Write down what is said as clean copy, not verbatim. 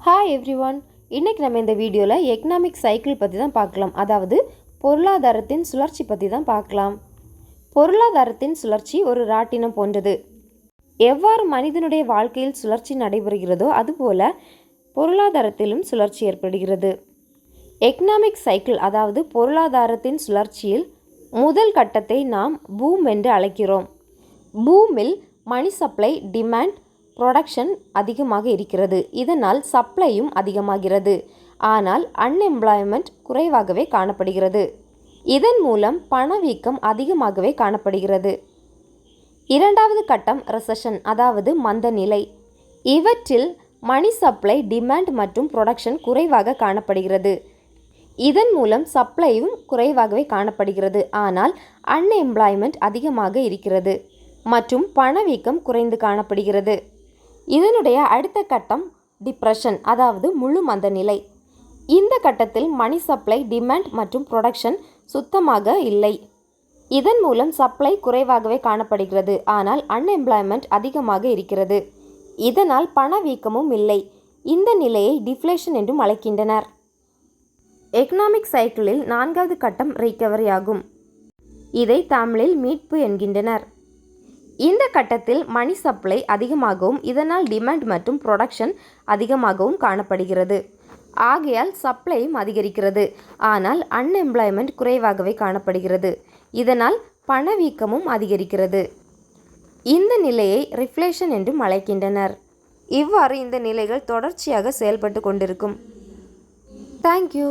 Hi everyone, இன்றைக்கி நம்ம இந்த வீடியோவில் எக்கனாமிக் சைக்கிள் பற்றி தான் பார்க்கலாம். அதாவது பொருளாதாரத்தின் சுழற்சி பற்றி தான் பார்க்கலாம். பொருளாதாரத்தின் சுழற்சி ஒரு ராட்டினம் போன்றது. எவ்வாறு மனிதனுடைய வாழ்க்கையில் சுழற்சி நடைபெறுகிறதோ அதுபோல பொருளாதாரத்திலும் சுழற்சி ஏற்படுகிறது. எக்கனாமிக் சைக்கிள் அதாவது பொருளாதாரத்தின் சுழற்சியில் முதல் கட்டத்தை நாம் பூம் என்று அழைக்கிறோம். பூமில் மணி சப்ளை, டிமாண்ட், ப்ரொடக்ஷன் அதிகமாக இருக்கிறது. இதனால் சப்ளையும் அதிகமாகிறது. ஆனால் அன்எம்ப்ளாய்மெண்ட் குறைவாகவே காணப்படுகிறது. இதன் மூலம் பணவீக்கம் அதிகமாகவே காணப்படுகிறது. இரண்டாவது கட்டம் ரெசெஷன் அதாவது மந்த நிலை. இவற்றில் மணி சப்ளை, டிமாண்ட் மற்றும் ப்ரொடக்ஷன் குறைவாக காணப்படுகிறது. இதன் மூலம் சப்ளையும் குறைவாகவே காணப்படுகிறது. ஆனால் அன்எம்ப்ளாய்மெண்ட் அதிகமாக இருக்கிறது மற்றும் பணவீக்கம் குறைந்து காணப்படுகிறது. இதனுடைய அடுத்த கட்டம் டிப்ரெஷன் அதாவது முழு மந்த நிலை. இந்த கட்டத்தில் மணி சப்ளை, டிமாண்ட் மற்றும் ப்ரொடக்ஷன் சுத்தமாக இல்லை. இதன் மூலம் சப்ளை குறைவாகவே காணப்படுகிறது. ஆனால் அன்எம்ப்ளாய்மெண்ட் அதிகமாக இருக்கிறது. இதனால் பணவீக்கமும் இல்லை. இந்த நிலையை டிஃப்ளேஷன் என்றும் அழைக்கின்றனர். எக்கனாமிக் சைக்கிளில் நான்காவது கட்டம் ரிகவரி ஆகும். இதை தமிழில் மீட்பு என்கின்றனர். இந்த கட்டத்தில் மணி சப்ளை அதிகமாகவும் இதனால் டிமாண்ட் மற்றும் ப்ரொடக்ஷன் அதிகமாகவும் காணப்படுகிறது. ஆகையால் சப்ளையும் அதிகரிக்கிறது. ஆனால் அன்எம்ப்ளாய்மெண்ட் குறைவாகவே காணப்படுகிறது. இதனால் பணவீக்கமும் அதிகரிக்கிறது. இந்த நிலையை ரிஃப்ளேஷன் என்றும் அழைக்கின்றனர். இவ்வாறு இந்த நிலைகள் தொடர்ச்சியாக செயல்பட்டு கொண்டிருக்கும். தேங்க்யூ.